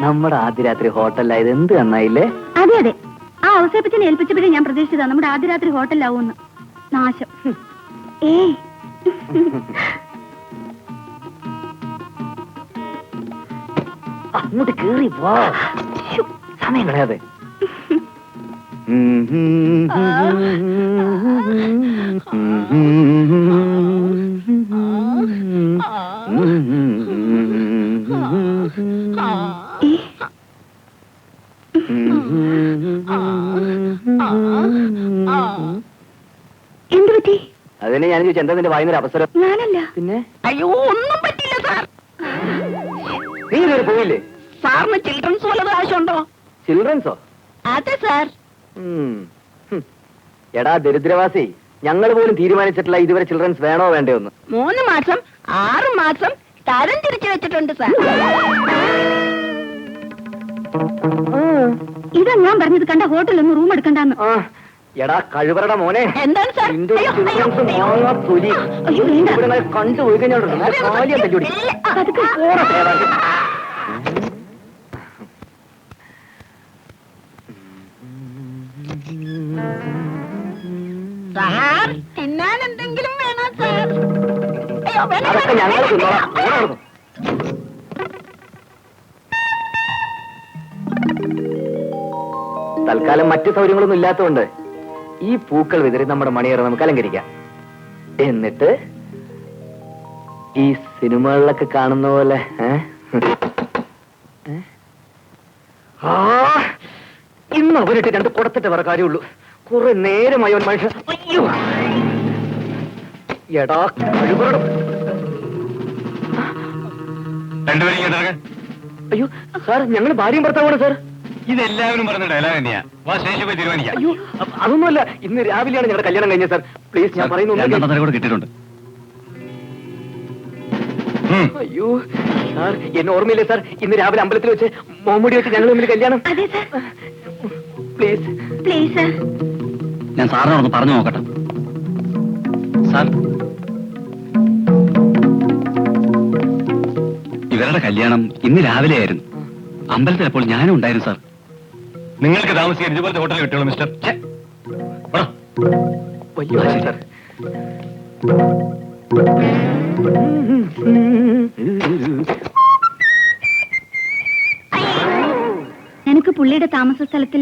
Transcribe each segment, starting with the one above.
നമ്മുടെ ആദ്യ രാത്രി ഹോട്ടലിലായത് എന്ത് നന്നായില്ലേ? അതെ അതെ, ആ അവസരപ്പച്ചനെ ഏൽപ്പിച്ചപ്പോഴേ ഞാൻ പ്രതീക്ഷിച്ചതാ നമ്മുടെ ആദ്യ രാത്രി ഹോട്ടലിലാവൂന്ന്. നാശം. അങ്ങോട്ട് കേറി പോ, സമയം കളയാതെ. എന്ത് പറ്റി? അതിനെ ഞാൻ ചോദിച്ചു, എന്താ നിന്റെ വായുന്നൊരു അവസരം? ഞാനല്ല. പിന്നെ അയ്യോ, ഒന്നും പറ്റില്ല സാർ. നീ ഇതുവരെ പോയില്ലേ? സാറിന് ചിൽഡ്രൻസ് വല്ലതും ആവശ്യമുണ്ടോ? ചിൽഡ്രൻസോ? അതെ സാർ. എടാ ദരിദ്രവാസി, ഞങ്ങൾ പോലും തീരുമാനിച്ചിട്ടില്ല ഇതുവരെ ചിൽഡ്രൻസ് വേണോ വേണ്ടയോ എന്ന്. 3 മാസം 6 മാസം തരം തിരിച്ചു വെച്ചിട്ടുണ്ട് സാർ. ഇതാ ഞാൻ പറഞ്ഞത്, കണ്ട ഹോട്ടലൊന്നും റൂം എടുക്കണ്ടെന്ന്. എടാ കഴിവറട മോനെ, എന്താണ് സാർ? കണ്ടുപോയി കഴിഞ്ഞാൽ സാർ തിന്നാൻ എന്തെങ്കിലും വേണോ സാർ? അതൊക്കെ ഞങ്ങൾ തിന്നോളാം. തൽക്കാലം മറ്റു സൗകര്യങ്ങളൊന്നും ഇല്ലാത്തതുകൊണ്ട് ഈ പൂക്കൾ വിതറി നമ്മുടെ മണിയേറെ നമുക്ക് അലങ്കരിക്കാം. എന്നിട്ട് ഈ സിനിമകളിലൊക്കെ കാണുന്ന പോലെ ഇന്ന് അവരിട്ട് 2 കൊടുത്തിട്ട് വേറെ കാര്യമുള്ളൂ. കുറെ നേരമായി ഒരു മനുഷ്യൻ. അയ്യോ എടാ കഴിവറടം. അയ്യോ സാർ, ഞങ്ങൾ ഭാര്യയും ഭർത്താവാണ് സാർ. ഇതെല്ലാവരും പറഞ്ഞ ഡയലോഗ് തന്നെയാ. തീരുമാനിക്കാം. അയ്യോ അതൊന്നുമല്ല, ഇന്ന് രാവിലെയാണ് ഞങ്ങളുടെ കല്യാണം കഴിഞ്ഞത് സാർ. പ്ലീസ്, ഞാൻ പറയുന്നു കിട്ടിയിട്ടുണ്ട്. അയ്യോ സാർ, എന്നെ ഓർമ്മയില്ലേ സാർ? ഇന്ന് രാവിലെ അമ്പലത്തിൽ വെച്ച് മോമുടി വെച്ച് ഞങ്ങൾ തമ്മിൽ കല്യാണം. അതെ സാർ. Please please sir. ഞാൻ സാറിനോടൊന്ന് പറഞ്ഞു നോക്കട്ടെ. സാർ, ഇവരുടെ കല്യാണം ഇന്ന് രാവിലെ ആയിരുന്നു. അമ്പലത്തിൽ അപ്പോൾ ഞാനും ഉണ്ടായിരുന്നു സാർ. നിങ്ങൾക്ക് താമസിക്കാൻ ഇതുപോലത്തെ ഹോട്ടൽ കിട്ടുള്ളൂ മിസ്റ്റർ. വലിയ ആശയം സാർ. എനിക്ക് പുള്ളിയുടെ താമസ സ്ഥലത്തിൽ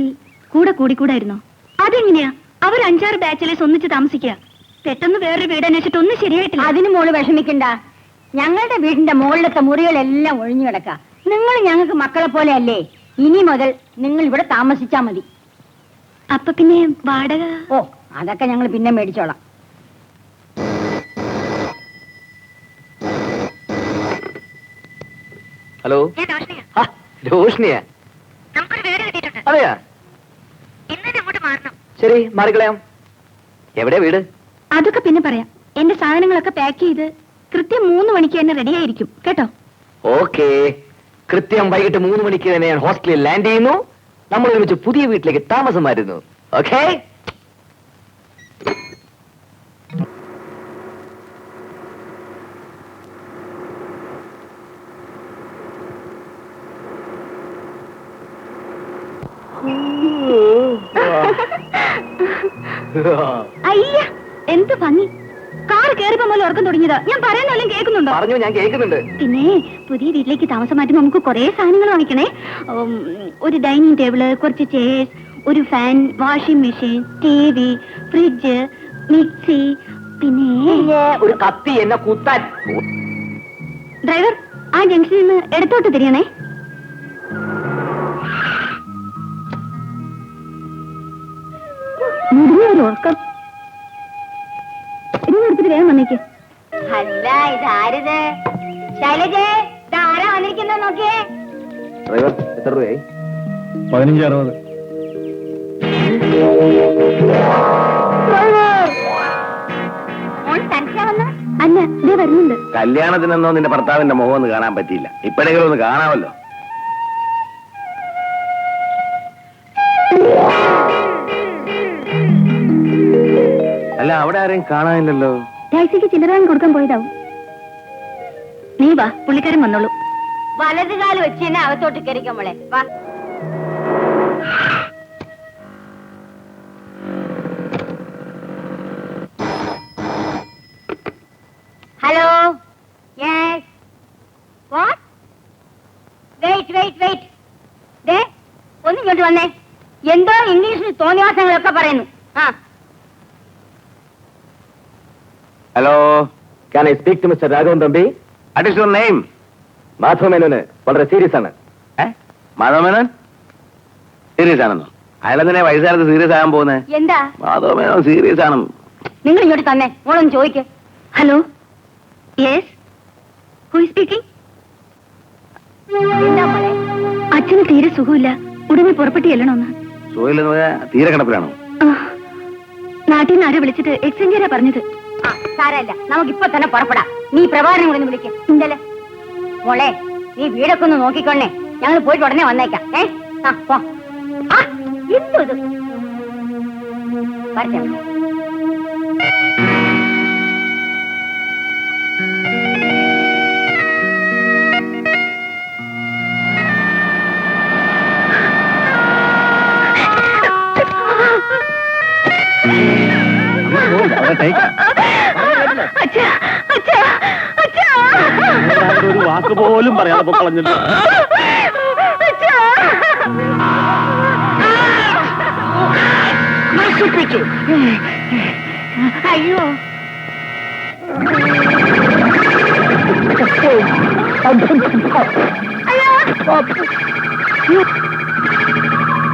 കൂടെ കൂടിക്കൂടായിരുന്നോ? അതെങ്ങനെയാ? അവർ 5-6 ബാച്ചിലേഴ്സ് ഒന്നിച്ച് താമസിക്കുക. പെട്ടെന്ന് വേറൊരു വീട് അന്വേഷിച്ചിട്ട് ഒന്നും ശരിയായിട്ടില്ല. അതിന് മോള് വിഷമിക്കണ്ട. ഞങ്ങളുടെ വീടിന്റെ മുകളിലത്തെ മുറികളെല്ലാം ഒഴിഞ്ഞു കിടക്ക. നിങ്ങൾ ഞങ്ങൾക്ക് മക്കളെ പോലെ അല്ലേ? ഇനി മുതൽ നിങ്ങൾ ഇവിടെ താമസിച്ചാ മതി. അപ്പൊ പിന്നെ വാടക? ഓ, അതൊക്കെ ഞങ്ങൾ പിന്നെ മേടിച്ചോളാം. ഹലോ, രോഷ്നിയാ? അതെയാ? ശരി, മാറിക്കളയാം. എവിടെയാ വീട്? അതൊക്കെ പിന്നെ പറയാം. എന്റെ സാധനങ്ങളൊക്കെ പാക്ക് ചെയ്ത് കൃത്യം 3 മണിക്ക് തന്നെ റെഡി ആയിരിക്കും കേട്ടോ. ഓക്കേ, കൃത്യം വൈകിട്ട് 3 മണിക്ക് തന്നെ ഞാൻ ഹോസ്റ്റലിൽ ലാൻഡ് ചെയ്യുന്നു. നമ്മൾ ഒരുമിച്ച് പുതിയ വീട്ടിലേക്ക് താമസം മാറുന്നു. ഓക്കേ? അയ്യ, എന്ത് ഭംഗി! കാർ കയറിപ്പോ മുതൽ ഉറക്കം തുടങ്ങിയതാ. ഞാൻ പറയുന്നതെല്ലാം കേൾക്കുന്നുണ്ടോ? പറഞ്ഞു, ഞാൻ കേൾക്കുന്നുണ്ട്. പിന്നെ പുതിയ വീട്ടിലേക്ക് താമസം മാറ്റുമ്പോൾ നമുക്ക് കുറെ സാധനങ്ങൾ വാങ്ങിക്കണേ. ഒരു ഡൈനിങ് ടേബിള്, കുറച്ച് ചെയർസ്, ഒരു fan, washing machine, TV, fridge, mixie, പിന്നെ ഒരു കത്തി എന്നെ കുത്താൻ. ഡ്രൈവർ, ആ ജംഗ്ഷനിൽ നിന്ന് ഇടത്തോട്ട് തിരിയണേ. ഒരു ഉറക്കം. എടുത്തിട്ട് വേഗം വന്നേക്ക്. അല്ല, ഇതാരിത്? ശൈലജേ, ഇതാരാ വന്നിരിക്കുന്ന നോക്കിയേ. ഡ്രൈവർ, എത്ര രൂപയായി? 15-60. അല്ല, ഇതേ വരുന്നുണ്ട്. കല്യാണത്തിനെന്നോ നിന്റെ ഭർത്താവിന്റെ മുഖം ഒന്ന് കാണാൻ പറ്റിയില്ല. ഇപ്പോഴെങ്കിലും ഒന്ന് കാണാമല്ലോ. അല്ല, അവിടെ ആരെയും കാണാനില്ലല്ലോ. ടാക്സിക്ക് ചില്ലറ കൊടുക്കാൻ പോയതാവും. നീ വാ, പുള്ളിക്കാരൻ വന്നോളൂ. വലത് കാല് വെച്ച് തന്നെ അകത്തോട്ട് കയറിക്കോ മോളെ. വാ. Hello. Yes. What? Wait wait wait. ദേ ഒന്ന് ഇങ്ങോട്ട് വന്നേ. എന്തോ ഇംഗ്ലീഷിൽ തോന്നിവാസങ്ങളൊക്കെ പറയുന്നു. ആ hello, Can I speak to Mr. Raghavan Thambi? What is your name? Madhava മേനോന് വളരെ സീരിയസ് ആണ്. മാധവമേനോൻ സീരിയസ് ആണെന്നോ? അയാളെന്തിനാ വയസ്സാലത്ത് സീരിയസ് ആകാൻ പോകുന്നത്? എന്താ? മാധവമേനോൻ സീരിയസ് ആണ്. നിങ്ങൾ ഇങ്ങോട്ട് തന്നെ. മോളൊന്ന് ചോദിക്ക്. Hello. Yes. Who is speaking? എന്താ മോളെ? അച്ഛന് തീരെ സുഖമില്ല. ഉടനെ പുറപ്പെട്ട് ചെല്ലണമെന്ന്. സോയിലെന്ന് പറഞ്ഞാൽ തീരെ കിടപ്പിലാണോ? നാട്ടിൽ നിന്ന് ആരോ വിളിച്ചിട്ട് എക്സ്ചേഞ്ചാ പറഞ്ഞത്. ആ സാരല്ല, നമുക്കിപ്പൊ തന്നെ പുറപ്പെടാം. നീ പ്രഭാകരനെ കൂടെ ഒന്ന് വിളിക്ക്. എന്തല്ലേ മോളെ, നീ വീടൊക്കെ ഒന്ന് നോക്കിക്കൊണ്ടേ. ഞങ്ങൾ പോയിട്ട് ഉടനെ വന്നേക്കാം. ആ പോ. ആ എന്തോ ഇത് വരട്ടെ. ഒരു വാക്ക് പോലും പറയാതെ പൊക്കളഞ്ഞിട്ട് അയ്യോ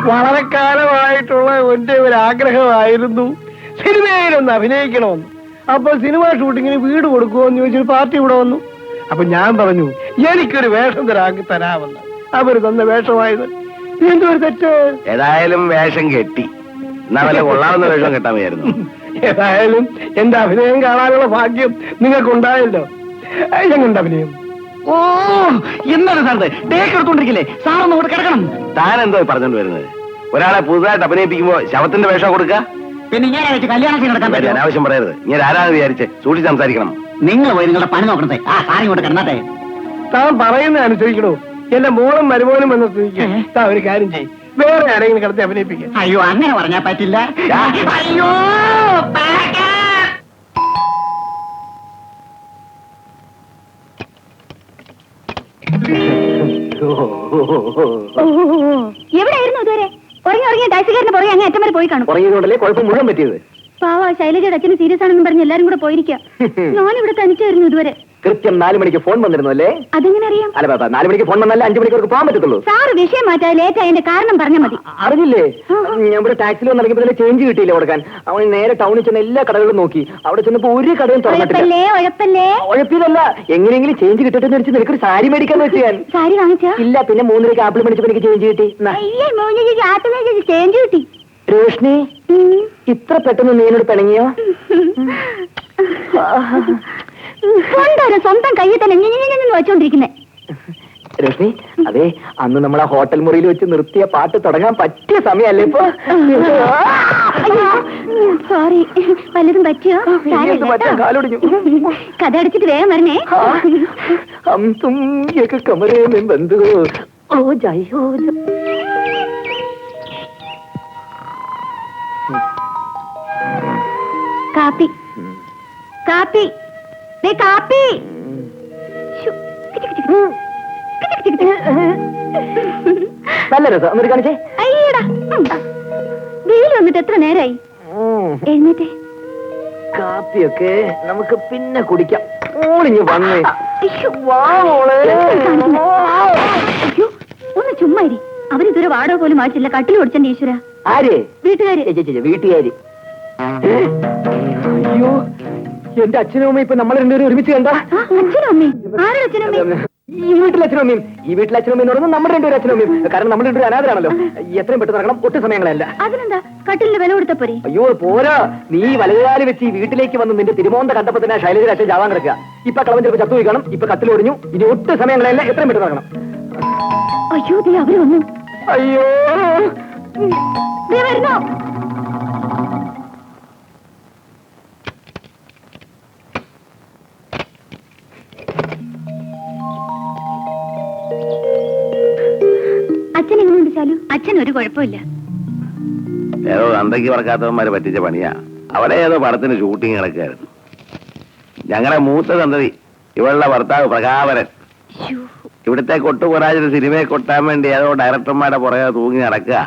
വളരെ കാലമായിട്ടുള്ള എന്റെ ഒരു ആഗ്രഹമായിരുന്നു സിനിമയിലൊന്ന് അഭിനയിക്കണമെന്ന്. അപ്പൊ സിനിമ ഷൂട്ടിങ്ങിന് വീട് കൊടുക്കുമോന്ന് ചോദിച്ചൊരു പാർട്ടി ഇവിടെ വന്നു. അപ്പൊ ഞാൻ പറഞ്ഞു എനിക്കൊരു വേഷം തരാമെന്ന്. അവര് തന്ന വേഷമായത് എന്തൊരു തെറ്റ്. ഏതായാലും വേഷം കെട്ടി. എന്നാ വല്ല കൊള്ളാവുന്ന വേഷം കെട്ടാൻ വയ്യായിരുന്നു. ഏതായാലും എന്റെ അഭിനയം കാണാനുള്ള ഭാഗ്യം നിങ്ങൾക്കുണ്ടായല്ലോ. എങ്ങുണ്ട് അഭിനയം? ഓ എന്താണ് സാറിന്റെ ടേക്ക് എടുത്തോണ്ടിരിക്കില്ലേ? സാറൊന്ന് അവിടെ കിടക്കണം. താൻ എന്തോ പറഞ്ഞോണ്ട് വരുന്നത്? ഒരാളെ പുതുതായിട്ട് അഭിനയിപ്പിക്കുമ്പോ ശവത്തിന്റെ വേഷം കൊടുക്കുക? പിന്നെ ഞാൻ വെച്ച് കല്യാണം നടക്കാൻ പറ്റും. അനാവശ്യം പറയരുത്. ഞാൻ ആരാന്ന് വിചാരിച്ച് സൂക്ഷിച്ച് സംസാരിക്കണം. നിങ്ങൾ പോയി നിങ്ങളുടെ പണി നോക്കണേ. ആ സാറിങ്ങോട്ട് കിടന്നാട്ടെ. താൻ പറയുന്നത് അനുസരിക്കണോ? എന്റെ മോളും മരുമോനും എന്ന സ്ഥിതിക്ക് താൻ ഒരു കാര്യം ചെയ്യും, വേറെ ആരെങ്കിലും കിടത്തി അഭിനയിപ്പിക്കാം. അയ്യോ അങ്ങനെ പറഞ്ഞാ പറ്റില്ല. അയ്യോ എവിടെയായിരുന്നു ഇതുവരെ? ഉറങ്ങി ടാക്സിക്കാരന് പുറകെ അങ്ങ് അറ്റം വരെ പോയി കാണും. ഉറങ്ങിയതുകൊണ്ടല്ലേ കുഴപ്പം മുഴുവൻ പറ്റിയത്. പാവ ശൈലജയുടെ അച്ഛന് സീരിയസ് ആണെന്ന് പറഞ്ഞ് എല്ലാരും കൂടെ പോയിരിക്കാം. ഞാനിവിടെ തനിച്ചായിരുന്നു ഇതുവരെ. കൃത്യം 4 മണിക്ക് ഫോൺ വന്നിരുന്നു അല്ലേ? അതെങ്ങനെ അറിയാം? അല്ല ബാബാ, 4 മണിക്ക് ഫോൺ വന്നല്ലേ 5 മണിക്ക് അവർക്ക് പോകാൻ പറ്റത്തുള്ളൂ. സാറ് വിഷയം മാറ്റാതെ ലേറ്റ് ആയതിന്റെ കാരണം പറഞ്ഞാൽ മതി. അറിഞ്ഞില്ലേ? ഞാൻ ഇവിടെ ടാക്സിയിൽ വന്ന് ഇറങ്ങിയപ്പോൾ ചേഞ്ച് കിട്ടിയില്ല കൊടുക്കാൻ. അവൻ നേരെ ടൗണിൽ ചെന്ന് എല്ലാ കടകളും നോക്കി. അവിടെ ചെന്നപ്പോ ഒരു കടയും തുറന്നിട്ടില്ല. ഉഴപ്പല്ലേ ഉഴപ്പിയതല്ല, എങ്ങനെയെങ്കിലും ചേഞ്ച് കിട്ടട്ടെന്ന് വെച്ച് നിനക്കൊരു സാരി മേടിക്കാന്ന് വെച്ച് ഞാൻ. സാരി വാങ്ങിച്ചാ? ഇല്ല, പിന്നെ 3 മണിക്ക് ആപ്പിൾ മേടിച്ചപ്പോ എനിക്ക് ചേഞ്ച് കിട്ടി. ചേഞ്ച് കിട്ടി. രോഷ്ണി, ഇത്ര പെട്ടെന്ന് നീ എന്നോട് പിണങ്ങിയോ? സ്വന്തം കയ്യിൽ തന്നെ വെച്ചോണ്ടിരിക്കുന്നേ. രോഷ്ണി, അതെ, അന്ന് നമ്മൾ ആ ഹോട്ടൽ മുറിയിൽ വെച്ച് നിർത്തിയ പാട്ട് തുടങ്ങാൻ പറ്റിയ സമയല്ലേ ഇപ്പൊ? സോറി, വല്ലതും പറ്റിയോ? കാലൊടിഞ്ഞു. കഥ അടച്ചിട്ട് വേഗം വരണേ. ഹം തും ഏക കമരേ മേ ബന്ദ് ഹോ. ഓ ജായോ. കാപ്പി കാപ്പി കാപ്പി. നല്ല രസം, എന്നിട്ട് കാണിച്ചേ. അയ്യടാ, വെയിൽ വന്നിട്ട് എത്ര നേരായി? എഴുന്നേറ്റേ. കാപ്പിയൊക്കെ നമുക്ക് പിന്നെ കുടിക്കാം. ഓളിഞ്ഞ് വന്നേ. അയ്യോ, വാ മോളെ. അയ്യോ, ഒന്ന് ചുമ്മാ ഇരി. അവരിതുവരെ വാടക പോലും മാറ്റില്ല. കട്ടിൽ ഓടിച്ചെന്റെ ഈശ്വര. ആര്? വീട്ടുകാര്. വീട്ടുകാര്. അയ്യോ, എന്റെ അച്ഛനും അമ്മയും ഇപ്പൊ നമ്മൾ രണ്ടുപേരും ഒരുമിച്ച് കണ്ട. അച്ഛനും അമ്മയും? ആരുടെ അച്ഛനും അമ്മയും? ഈ വീട്ടിലെ അച്ഛനും അമ്മയും. ഈ വീട്ടിലെ അച്ഛനും അമ്മയും എന്ന് പറയുന്നത് നമ്മുടെ രണ്ടുപേരും അച്ഛനും അമ്മയും. കാരണം നമ്മൾ രണ്ടുപേരും അനാഥരാണല്ലോ. എത്രയും പെട്ടെന്ന് നടക്കണം, ഒട്ടും സമയങ്ങളല്ല. അതിനെന്താ, കട്ടിലിന് വില കൊടുത്ത പോരെ? അയ്യോ പോരാ, നീ വലതുകാലി വെച്ച് ഈ വീട്ടിലേക്ക് വന്ന് നിന്റെ തിരുമോന്ത കണ്ടപ്പോ തന്നെ ശൈലജയുടെ അച്ഛൻ ജാവാൻ കിടക്കുക. ഇപ്പൊ കളവൻ ചിലപ്പോൾ ചത്തു പോയി കാണും. ഇപ്പൊ കത്തിൽ ഒടിഞ്ഞു. ഇനി ഒട്ടും സമയങ്ങളല്ല, എത്രയും പെട്ടെന്ന് നടക്കണം. അയ്യോ, ദേ അവര് വന്നു. അയ്യോ, ദേ വരുന്നു. അച്ഛൻ ഒരു കുഴപ്പമില്ല. ഏതോ തന്തയ്ക്ക് പറക്കാത്തവന്മാരെ പറ്റിച്ച പണിയാ. അവിടെ ഏതോ പടത്തിന് ഷൂട്ടിങ് നടക്കുകയായിരുന്നു. ഞങ്ങളുടെ മൂത്ത സന്തതി ഇവളുടെ ഭർത്താവ് പ്രകാപരൻ ഇവിടുത്തെ കൊട്ടുപൊരാജൊരു സിനിമയെ കൊട്ടാൻ വേണ്ടി ഏതോ ഡയറക്ടർമാരുടെ പുറകെ തൂങ്ങി നടക്കുക.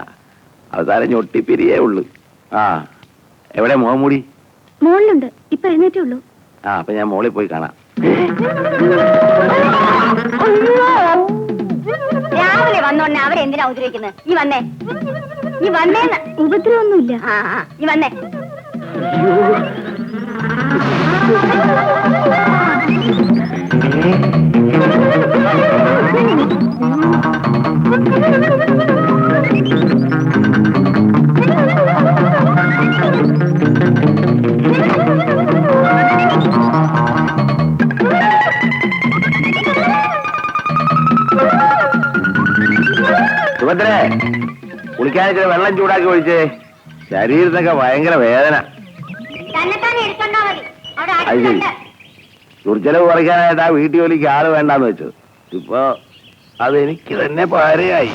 അവസാനം ഞൊട്ടിപ്പിരിയേ ഉള്ളു. ആ എവിടെ മുഖംമൂടി? മോളിലുണ്ട്, ഇപ്പൊ എഴുന്നേറ്റേ ഉള്ളൂ. ആ അപ്പൊ ഞാൻ മോളിൽ പോയി കാണാം. രാവിലെ വന്നോണ്ടേ അവരെന്തിനാ ഉപദ്രവിക്കുന്നത്? ഈ വന്നേ, ഈ വന്നേന്ന്. ഉപദ്രവൊന്നുമില്ല. ഈ വന്നേ. സുഭദ്രേ, കുളിക്കാനൊക്കെ വെള്ളം ചൂടാക്കി ഒഴിച്ചേ. ശരീരത്തൊക്കെ ഭയങ്കര വേദന. തന്നെത്താനെ എടുത്തോണ്ടാ മതി. അവിടെ അത് ശരി. അടുത്തുണ്ട്. ദുർജലവ് കുറയ്ക്കാനായിട്ട് ആ വീട്ടു ജോലിക്ക് ആള് വേണ്ടാന്ന് വെച്ചത്. ഇപ്പൊ അതെനിക്ക് തന്നെ പാരയായി.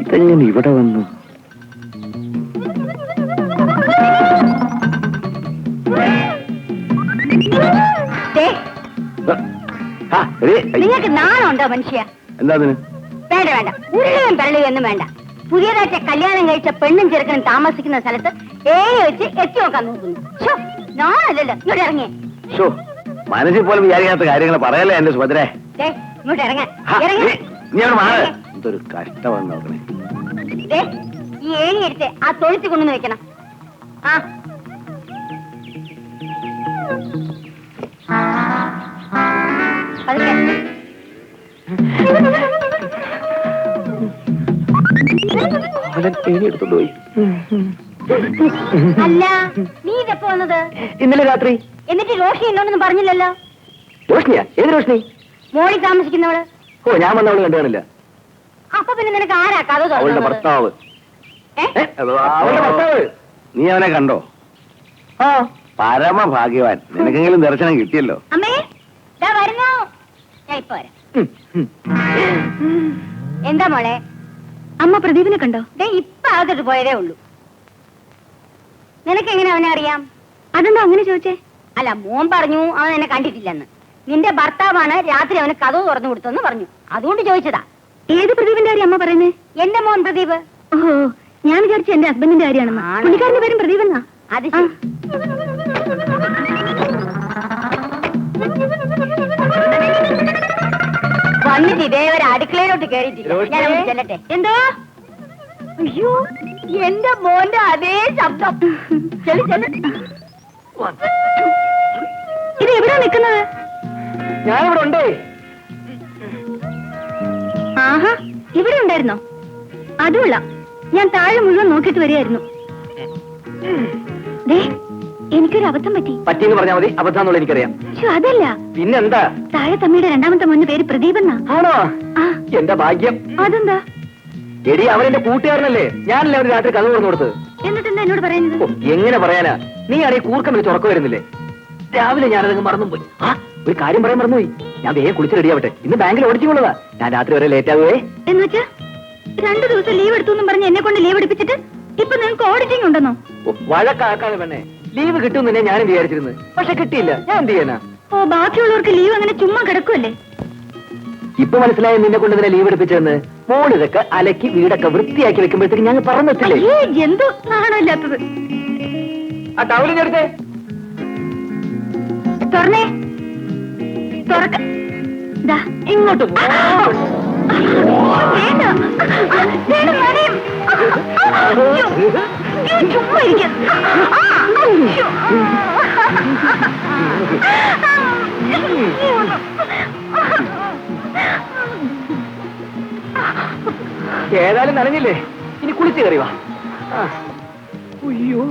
ഇതെങ്ങനെ ഇവിടെ വന്നു? നിങ്ങൾക്ക് നാണുണ്ടോ മനുഷ്യ? എന്താ അതിന്? വേണ്ട വേണ്ട, ഉരുളിയും പെരളിയും ഒന്നും വേണ്ട. പുതിയതായിട്ട് കല്യാണം കഴിച്ച പെണ്ണും ചെറുക്കനും താമസിക്കുന്ന സ്ഥലത്ത് വെച്ച് എത്തി നോക്കാൻ നോക്കുന്നു. നാണല്ലല്ലോ. ഇങ്ങോട്ട് ഇറങ്ങിയേ. മനസ്സിൽ പോലും വിചാരിക്കാത്ത കാര്യങ്ങൾ പറയല്ലേ എന്റെ സുഭദ്രേ. ഇങ്ങോട്ട് ഇറങ്ങാൻ. എന്തൊരു കഷ്ടമെന്ന് നോക്കണേ. ഈ ഏണി എടുത്ത് ആ തൊഴുത്തി കൊണ്ടുവന്ന് വെക്കണം. ആ പതുക്കെ. എടുത്തോണ്ടുപോയി. അല്ല, നീ ഇതെപ്പോ വന്നത്? ഇന്നലെ രാത്രി. എന്നിട്ട് റോഷിനി എന്നോടൊന്നും പറഞ്ഞില്ലല്ലോ. റോഷ്നിയാ? ഏത് റോഷ്നി? മോളിൽ താമസിക്കുന്നവള്. ഓ, ഞാൻ വന്നവള് കണ്ടു കാണില്ല. അപ്പൊ പിന്നെ നിനക്ക് ആരാ കഥ അവളുടെ ഭർത്താവ്. അവളുടെ ഭർത്താവ്. നീ അവനെ കണ്ടോ? ആ, പരമഭാഗ്യവാൻ. നിനക്കെങ്കിലും ദർശനം കിട്ടിയല്ലോ. അമ്മേ, ദാ വരുന്നു. ഞാൻ ഇപ്പൊ വരാം. എന്താ മോളെ? അമ്മ പ്രദീപിനെ കണ്ടോ? ഇപ്പൊ അകത്തോട്ട് പോയതേ ഉള്ളൂ. നിനക്ക് എങ്ങനെ അവനെ അറിയാം? അതെന്താ അങ്ങനെ ചോദിച്ചേ? അല്ല, മോൻ പറഞ്ഞു അവൻ എന്നെ കണ്ടിട്ടില്ലെന്ന്. നിന്റെ ഭർത്താവാണ് രാത്രി അവന് കഥ തുറന്നു കൊടുത്തെന്ന് പറഞ്ഞു. അതുകൊണ്ട് ചോദിച്ചതാ. ഏത് പ്രദീപിന്റെ കാര്യം അമ്മ പറയുന്നേ? എന്റെ മോൻ പ്രദീപ്. ഓഹോ, ഞാൻ വിചാരിച്ചു എന്റെ ഹസ്ബൻഡിന്റെ കാര്യമാണെന്ന്. ആണോ? പുള്ളിക്കാരന്റെ പേരും പ്രദീപ് എന്നാ. അത് ശരി. വന്നിട്ട് ഇതേവരെ അടുക്കളയിലോട്ട് കയറിയിട്ടില്ല. ഞാൻ അങ്ങോട്ട് ചെല്ലട്ടെ. എന്തോ? അയ്യോ, എന്റെ മോന്റെ അതേ ശബ്ദം. ചെല്ലു ചെല്ലു. ഇത് എവിടാ നിൽക്കുന്നത്? ഞാനിവിടെ ഉണ്ടേ. ആഹാ, ഇവിടെ ഉണ്ടായിരുന്നോ? അതുമല്ല, ഞാൻ താഴെ മുഴുവൻ നോക്കിയിട്ട് വരികയായിരുന്നു. എനിക്കൊരു അബദ്ധം പറ്റി. പറ്റിയെന്ന് പറഞ്ഞാൽ മതി. അബദ്ധാന്നുള്ള എനിക്കറിയാം. അതല്ല, പിന്നെന്താ? താഴെ തമ്മിയുടെ രണ്ടാമത്തെ മോന്റെ പേര് പ്രദീപ് എന്നാ. ആണോ? ആ. എന്റെ ഭാഗ്യം. അതെന്താ? എടി, അവരെന്റെ കൂട്ടുകാരനല്ലേ. ഞാനല്ലേ അവര് രാത്രി കഥ തുറന്നു കൊടുത്തത്. എന്നിട്ട് എന്താ എന്നോട് പറയുന്നത്? ഓ, എങ്ങനെ പറയാനാ? നീ ആണെങ്കിൽ കൂർക്കം വെച്ച് ഉറക്കം വരുന്നില്ലേ? രാവിലെ ഞാനതങ്ങ് മറന്നുപോയി. ആ, ഒരു കാര്യം പറയാൻ മറന്നുപോയി. ഞാൻ വേഗം കുളിച്ച് റെഡിയാവട്ടെ. ഇന്ന് ബാങ്കിൽ ഓടിച്ചുകൊള്ളതാ. ഞാൻ രാത്രി വരെ ലേറ്റ് ആവുകയെ. എന്നുവെച്ചാ 2 ദിവസം ലീവ് എടുത്തു പറഞ്ഞ് എന്നെ കൊണ്ട് ലീവ് എടുപ്പിച്ചിട്ട് ഇപ്പൊ നിങ്ങൾക്ക് ഓഡിറ്റിംഗ് ഉണ്ടെന്നോ? വഴക്കാക്കാതെ പെണ്ണെ. ലീവ് കിട്ടും തന്നെ ഞാനും വിചാരിച്ചിരുന്നു. പക്ഷെ കിട്ടിയില്ല. ഞാൻ എന്ത് ചെയ്യാനാ? ഓ, ബാക്കിയുള്ളവർക്ക് ലീവ് അങ്ങനെ ചുമ്മാ കിടക്കുമല്ലേ? ഇപ്പൊ മനസ്സിലായ നിന്നെ കൊണ്ട് തന്നെ ലീവ് എടുപ്പിച്ചെന്ന്. മോളിതൊക്കെ അലക്കി വീടൊക്കെ വൃത്തിയാക്കി വെക്കുമ്പോഴത്തേക്ക് ഞങ്ങൾ പറഞ്ഞെത്തില്ലേ? എന്തോ നാണമില്ലാത്തത്. ആ ടൗലിനെടുത്തേ. തുറന്നേ. തുറക്ക. ദാ ഇങ്ങോട്ട് പോ. വേണ്ട. വേണ്ട, മറിയും. ചുമ്മാ ഇരിക്കാം. ഏതായാലും നനഞ്ഞില്ലേ? ഇനി കുളിച്ച് കയറി വാ. അയ്യോ,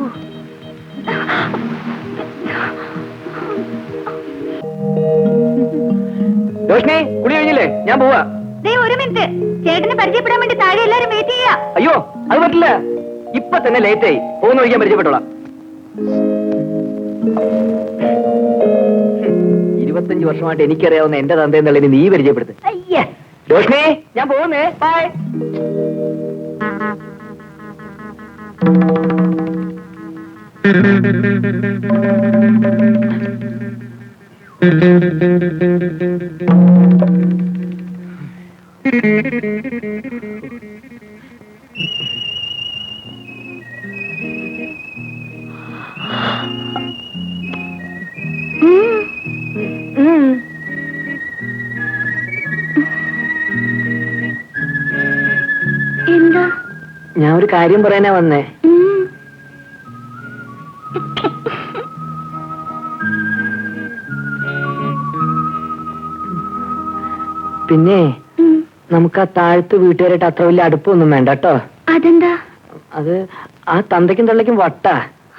റോഷ്നി, കുളി കഴിഞ്ഞില്ലേ? ഞാൻ പോവാ. ദേ ഒരു മിനിറ്റ്, ചേട്ടനെ പരിചയപ്പെടാൻ വേണ്ടി താഴെ എല്ലാരും വെയിറ്റ് ചെയ്യാ. അയ്യോ അത് പറ്റില്ല, ഇപ്പൊ തന്നെ ലേറ്റ് ആയി. പോകുന്ന ഒഴിക്കാൻ പരിചയപ്പെട്ടോളാം. 25 വർഷമായിട്ട് എനിക്കറിയാവുന്ന എന്റെ തന്തയെന്നുള്ളതിന് നീ പരിചയപ്പെടുത്ത്. അയ്യ, രോഷ്ണി, ഞാൻ പോകുന്നേ, ബൈ. എന്താ? ഞാൻ ഒരു കാര്യം പറയാനാ വന്നേ. പിന്നെ നമുക്ക് ആ താഴത്ത് വീട്ടുകാരായിട്ട് അത്ര വലിയ അടുപ്പൊന്നും വേണ്ട കേട്ടോ. അതെന്താ? അത് ആ തന്തയ്ക്കും തള്ളയ്ക്കും വട്ടാ.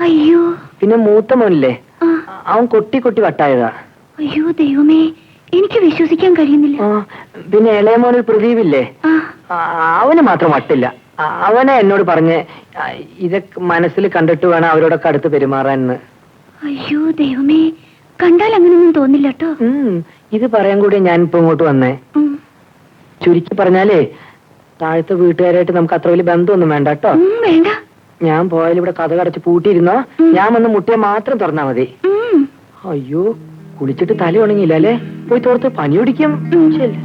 അയ്യോ. പിന്നെ മൂത്ത മോനില്ലേ, ആ. അവൻ കൊട്ടി കൊട്ടി വട്ടായതാ. അയ്യോ ദൈവമേ, എനിക്ക് വിശ്വസിക്കാൻ കഴിയുന്നില്ല. ആ, പിന്നെ ഇളയ മോനൊരു പ്രദീപില്ലേ, ആ, അവന് മാത്രം വട്ടില്ല. അവനെ എന്നോട് പറഞ്ഞ് ഇതൊക്കെ മനസ്സിൽ കണ്ടിട്ട് വേണം അവരോടൊക്കെ അടുത്ത് പെരുമാറാൻ. അയ്യോ ദൈവമേ, കണ്ടാൽ അങ്ങനൊന്നും തോന്നില്ല കേട്ടോ. ഇത് പറയാൻ കൂടി ഞാൻ ഇപ്പൊ ഇങ്ങോട്ട് വന്നേ. ചുരുക്കി പറഞ്ഞാലേ താഴത്തെ വീട്ടുകാരായിട്ട് നമുക്ക് അത്ര വലിയ ബന്ധമൊന്നും വേണ്ട കേട്ടോ. വേണ്ട. ഞാൻ പോയാലും ഇവിടെ കഥ കടച്ച് പൂട്ടിയിരുന്നോ, ഞാൻ വന്ന് മുട്ടിയെ മാത്രം തുറന്നാ മതി. അയ്യോ, കുളിച്ചിട്ട് തല ഉണങ്ങിയില്ല അല്ലേ? പോയി തോർത്ത് പനി പിടിക്കും. ശരി.